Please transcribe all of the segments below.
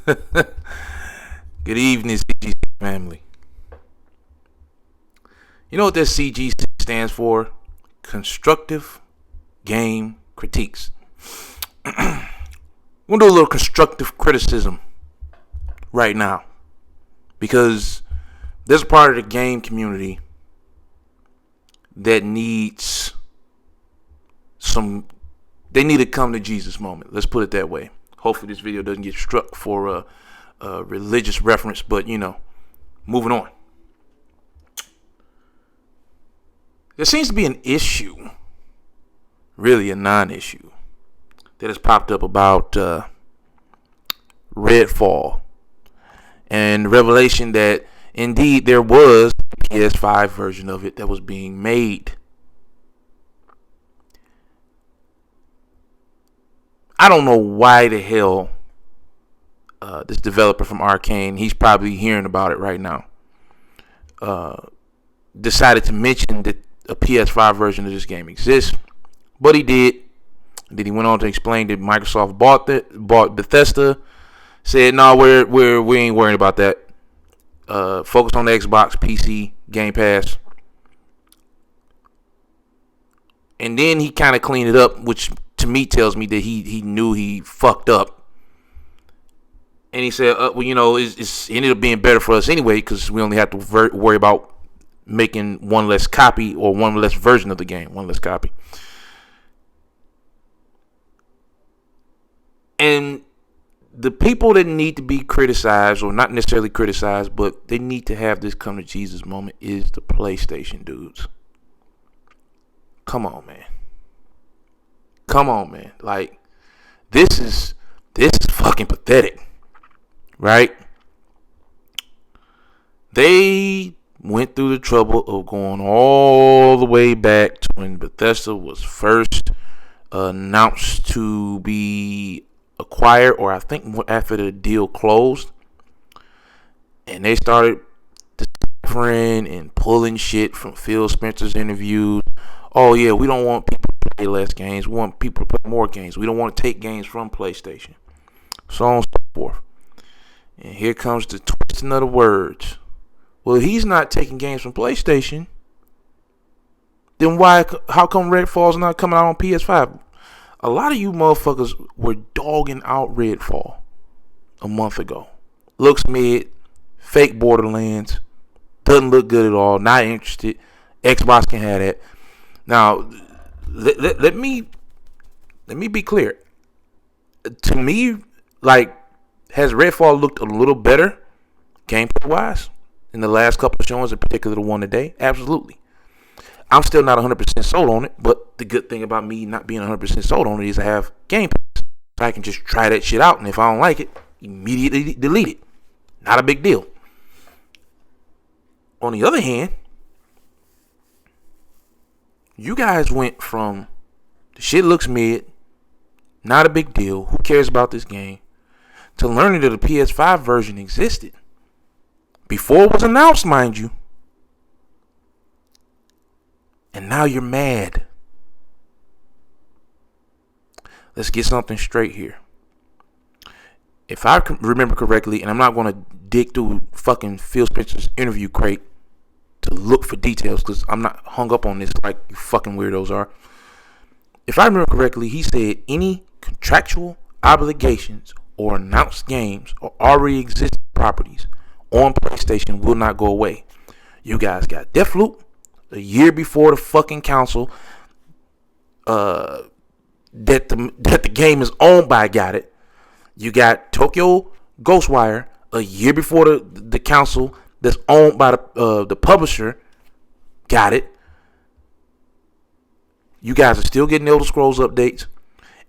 Good evening, CGC family. You know what this CGC stands for? Constructive Game Critiques. We're going to do a little constructive criticism right now because there's a part of the game community that needs they need a come to Jesus moment. Let's put it that way. Hopefully this video doesn't get struck for a religious reference, but moving on. There seems to be an issue, really a non-issue, that has popped up about Redfall and the revelation that indeed there was a PS5 version of it that was being made. I don't know why the hell this developer from Arcane, he's probably hearing about it right now, decided to mention that a PS5 version of this game exists, but he did. And then he went on to explain that Microsoft bought Bethesda. Said, no, we ain't worrying about that. Focus on the Xbox, PC, Game Pass. And then he kind of cleaned it up, which to me tells me that he knew he fucked up. And he said, it ended up being better for us anyway because we only have to worry about making one less copy or one less version of the game, one less copy. And the people that need to be criticized, or not necessarily criticized, but they need to have this come to Jesus moment, is the PlayStation dudes. Come on, man. Like, this is fucking pathetic, right? They went through the trouble of going all the way back to when Bethesda was first announced to be acquired, or I think after the deal closed, and they started deciphering and pulling shit from Phil Spencer's interviews. Oh yeah, we don't want people to play less games, we want people to play more games, we don't want to take games from PlayStation, so on and so forth. And here comes the twisting of the words. Well, if he's not taking games from PlayStation, then how come Redfall's not coming out on PS5? A lot of you motherfuckers were dogging out Redfall a month ago. Looks mid, fake Borderlands, doesn't look good at all, not interested. Xbox can have that. Now, let me be clear. To me, like, has Redfall looked a little better gameplay-wise in the last couple of showings, in particular the one today? Absolutely. I'm still not 100% sold on it, but the good thing about me not being 100% sold on it is I have Game Pass. So I can just try that shit out, and if I don't like it, immediately delete it. Not a big deal. On the other hand, you guys went from the shit looks mid, not a big deal, who cares about this game, to learning that the PS5 version existed. Before it was announced, mind you. And now you're mad. Let's get something straight here. If I remember correctly, and I'm not going to dig through fucking Phil Spencer's interview crate to look for details because I'm not hung up on this like you fucking weirdos are. If I remember correctly, he said any contractual obligations or announced games or already existing properties on PlayStation will not go away. You guys got Deathloop a year before the fucking council that the game is owned by got it. You got Tokyo Ghostwire a year before the council that's owned by the publisher got it. You guys are still getting Elder Scrolls updates.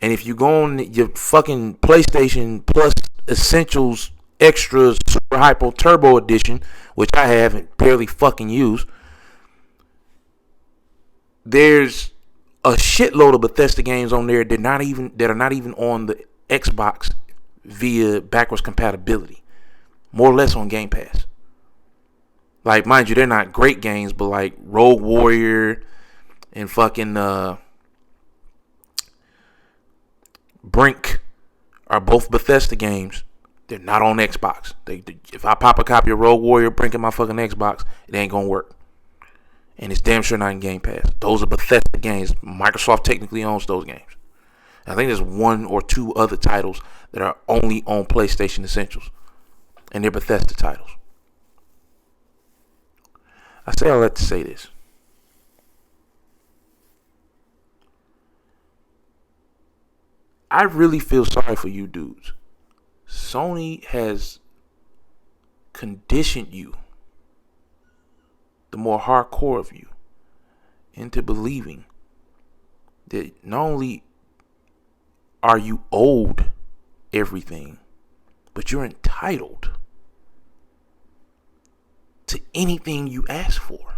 And if you go on your fucking PlayStation Plus Essentials Extra Super Hyper Turbo Edition, which I have and barely fucking use, there's a shitload of Bethesda games on there that are not even on the Xbox via backwards compatibility. More or less on Game Pass. Like, mind you, they're not great games, but like Rogue Warrior and fucking Brink are both Bethesda games They're not on Xbox. If I pop a copy of Rogue Warrior, bring in my fucking Xbox, it ain't gonna work. And it's damn sure not in Game Pass. Those are Bethesda games. Microsoft technically owns those games. I think there's one or two other titles that are only on PlayStation Essentials. And they're Bethesda titles. I say all that to say this. I really feel sorry for you dudes. Sony has conditioned you, the more hardcore of you, into believing that not only are you owed everything, but you're entitled to anything you ask for.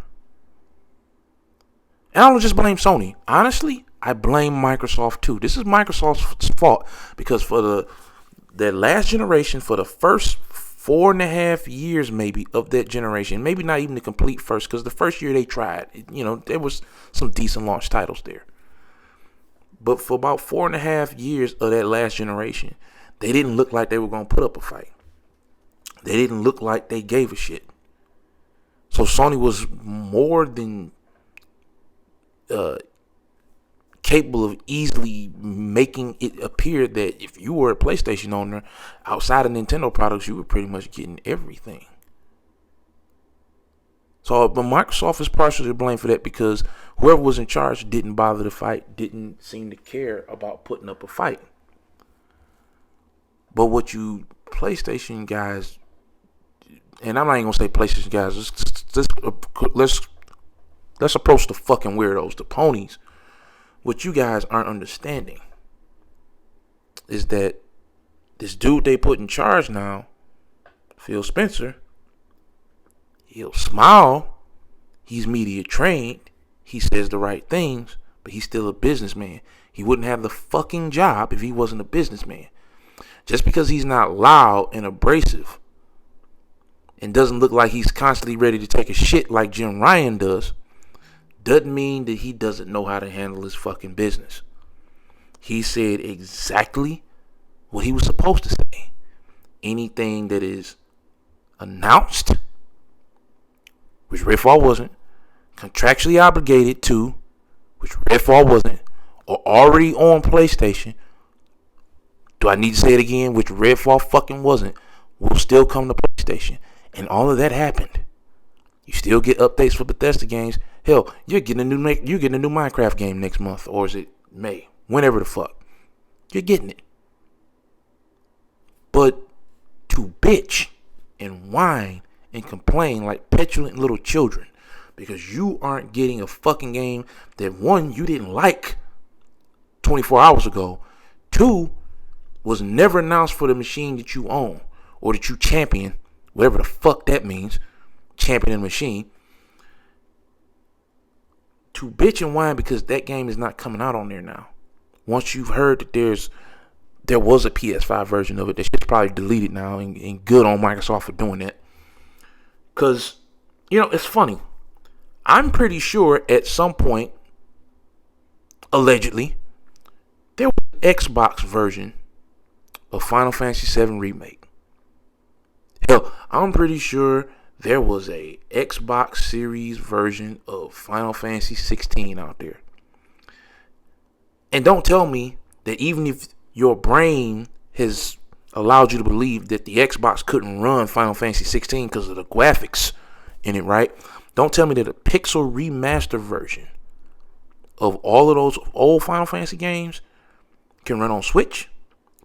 And I don't just blame Sony. Honestly, I blame Microsoft too. This is Microsoft's fault because for that last generation, for the first 4.5 years maybe of that generation, maybe not even the complete first, because the first year they tried, there was some decent launch titles there. But for about 4.5 years of that last generation, they didn't look like they were going to put up a fight. They didn't look like they gave a shit. So Sony was more than capable of easily making it appear that if you were a PlayStation owner outside of Nintendo products, you were pretty much getting everything. So, but Microsoft is partially to blame for that because whoever was in charge didn't bother to fight, didn't seem to care about putting up a fight. But what you PlayStation guys, and I'm not even gonna say PlayStation guys, let's approach the fucking weirdos, the ponies. What you guys aren't understanding is that this dude they put in charge now, Phil Spencer, he'll smile, he's media trained, he says the right things, but he's still a businessman. He wouldn't have the fucking job if he wasn't a businessman. Just because he's not loud and abrasive and doesn't look like he's constantly ready to take a shit like Jim Ryan doesn't mean that he doesn't know how to handle his fucking business. He said exactly what he was supposed to say. Anything that is announced, which Redfall wasn't, contractually obligated to, which Redfall wasn't, or already on PlayStation, do I need to say it again, which Redfall fucking wasn't, will still come to PlayStation. And all of that happened. You still get updates for Bethesda games. Hell, you're getting a new Minecraft game next month, or is it May? Whenever the fuck. You're getting it. But to bitch and whine and complain like petulant little children because you aren't getting a fucking game that, one, you didn't like 24 hours ago, two, was never announced for the machine that you own or that you champion, whatever the fuck that means, championing a machine, to bitch and whine because that game is not coming out on there now. Once you've heard that there was a PS5 version of it, that shit's probably deleted now, and good on Microsoft for doing that. Because, it's funny. I'm pretty sure at some point, allegedly, there was an Xbox version of Final Fantasy VII Remake. Hell, I'm pretty sure there was a Xbox Series version of Final Fantasy 16 out there. And don't tell me that even if your brain has allowed you to believe that the Xbox couldn't run Final Fantasy 16 because of the graphics in it, right? Don't tell me that a pixel remaster version of all of those old Final Fantasy games can run on Switch,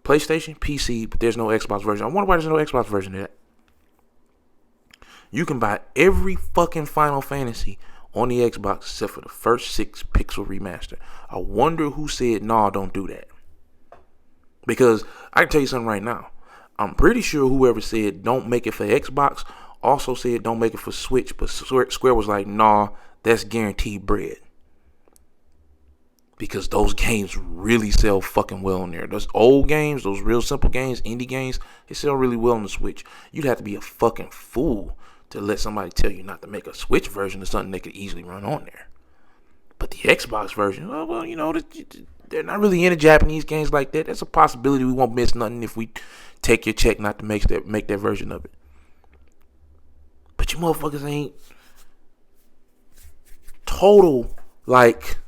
PlayStation, PC, but there's no Xbox version. I wonder why there's no Xbox version of that. You can buy every fucking Final Fantasy on the Xbox except for the first 6 pixel remaster. I wonder who said, nah, don't do that. Because I can tell you something right now. I'm pretty sure whoever said don't make it for Xbox also said don't make it for Switch. But Square was like, nah, that's guaranteed bread. Because those games really sell fucking well on there. Those old games, those real simple games, indie games, they sell really well on the Switch. You'd have to be a fucking fool to let somebody tell you not to make a Switch version of something they could easily run on there. But the Xbox version, they're not really into Japanese games like that. There's a possibility we won't miss nothing if we take your check not to make that version of it. But you motherfuckers ain't total, like,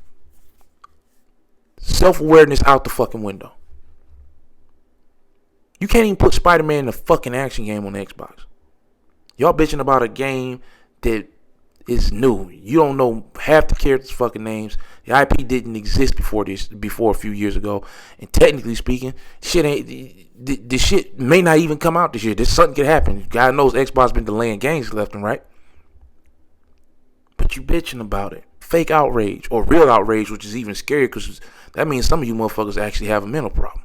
self-awareness out the fucking window. You can't even put Spider-Man in a fucking action game on the Xbox. Y'all bitching about a game that is new. You don't know half the characters' fucking names. The IP didn't exist before a few years ago. And technically speaking, the shit may not even come out this year. There's something could happen. God knows Xbox been delaying games left and right. But you bitching about it. Fake outrage or real outrage, which is even scarier because that means some of you motherfuckers actually have a mental problem.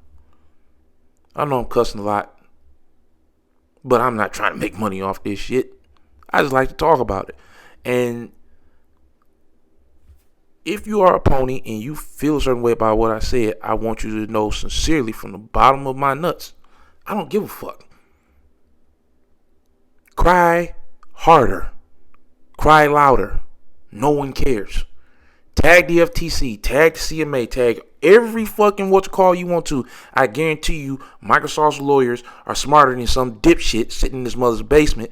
I know I'm cussing a lot, but I'm not trying to make money off this shit. I just like to talk about it. And if you are a pony and you feel a certain way about what I said, I want you to know sincerely from the bottom of my nuts, I don't give a fuck. Cry harder. Cry louder. No one cares. Tag the FTC, tag the CMA, tag every fucking what you call you want to. I guarantee you Microsoft's lawyers are smarter than some dipshit sitting in his mother's basement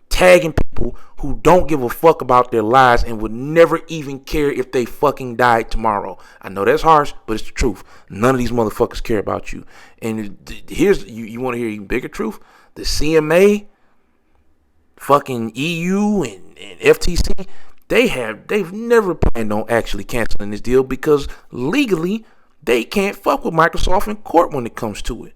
tagging people who don't give a fuck about their lives and would never even care if they fucking died tomorrow. I know that's harsh, but it's the truth. None of these motherfuckers care about you. And here's, you want to hear even bigger truth? The CMA, fucking EU and FTC, they've never planned on actually canceling this deal because legally they can't fuck with Microsoft in court when it comes to it.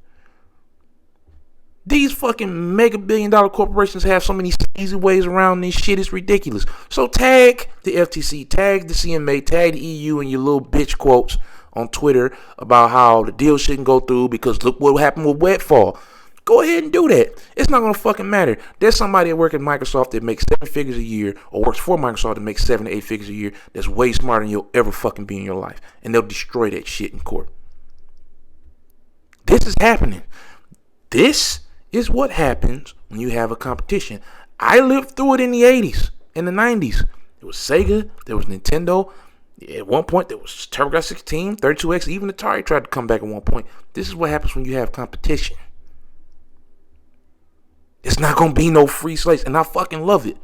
These fucking mega billion-dollar corporations have so many easy ways around this shit. It's ridiculous. So tag the FTC, tag the CMA, tag the EU and your little bitch quotes on Twitter about how the deal shouldn't go through because look what happened with Wetfall. Go ahead and do that. It's not going to fucking matter. There's somebody at work at Microsoft that makes 7 figures a year or works for Microsoft that makes 7 to 8 figures a year that's way smarter than you'll ever fucking be in your life. And they'll destroy that shit in court. This is happening. This is what happens when you have a competition. I lived through it in the 80s, in the 90s. There was Sega, there was Nintendo. At one point, there was TurboGrafx 16, 32X, even Atari tried to come back at one point. This is what happens when you have competition. It's not going to be no free slates, and I fucking love it.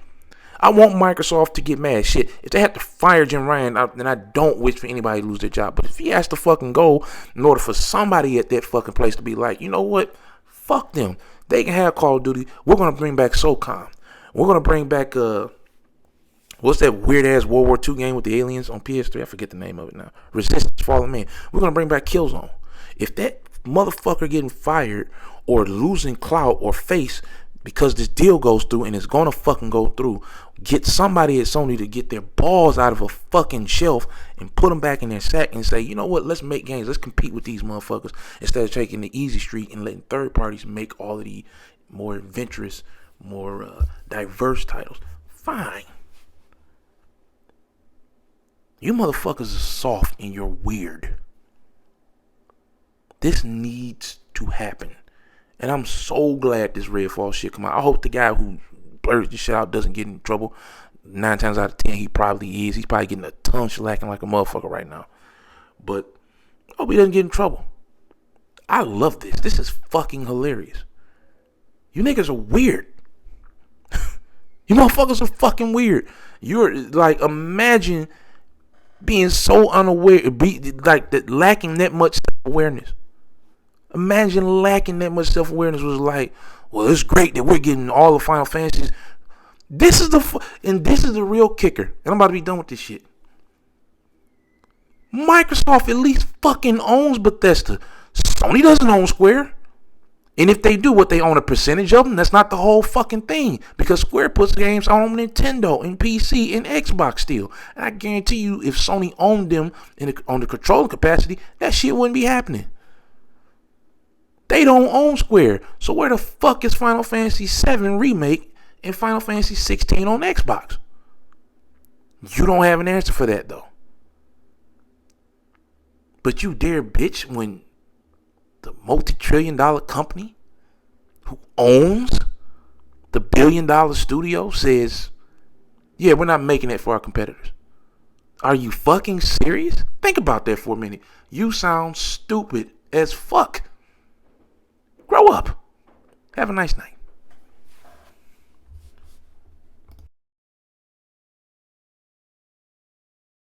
I want Microsoft to get mad. Shit, if they have to fire Jim Ryan, then I don't wish for anybody to lose their job. But if he has to fucking go in order for somebody at that fucking place to be like, you know what? Fuck them. They can have Call of Duty. We're going to bring back SOCOM. We're going to bring back, what's that weird-ass World War II game with the aliens on PS3? I forget the name of it now. Resistance, Fallen Man. We're going to bring back Killzone. If that motherfucker getting fired or losing clout or face because this deal goes through and it's going to fucking go through, get somebody at Sony to get their balls out of a fucking shelf and put them back in their sack and say, you know what, let's make games. Let's compete with these motherfuckers instead of taking the easy street and letting third parties make all of the more adventurous, more diverse titles. Fine. You motherfuckers are soft and you're weird. This needs to happen. And I'm so glad this Redfall shit come out. I hope the guy who blurs this shit out doesn't get in trouble. 9 times out of 10, he probably is. He's probably getting a ton shellacking like a motherfucker right now. But I hope he doesn't get in trouble. I love this. This is fucking hilarious. You niggas are weird. You motherfuckers are fucking weird. You're like, imagine being so unaware, lacking that much self-awareness. Imagine lacking that much self-awareness was like, well, it's great that we're getting all the Final Fantasies. This is the real kicker. And I'm about to be done with this shit. Microsoft at least fucking owns Bethesda. Sony doesn't own Square. And if they do, what, they own a percentage of them? That's not the whole fucking thing. Because Square puts games on Nintendo and PC and Xbox still. And I guarantee you, if Sony owned them on the controller capacity, that shit wouldn't be happening. They don't own Square. So where the fuck is Final Fantasy VII Remake and Final Fantasy 16 on Xbox? You don't have an answer for that, though. But you dare bitch when the multi-trillion-dollar company who owns the billion-dollar studio says, yeah, we're not making it for our competitors. Are you fucking serious? Think about that for a minute. You sound stupid as fuck. Grow up. Have a nice night.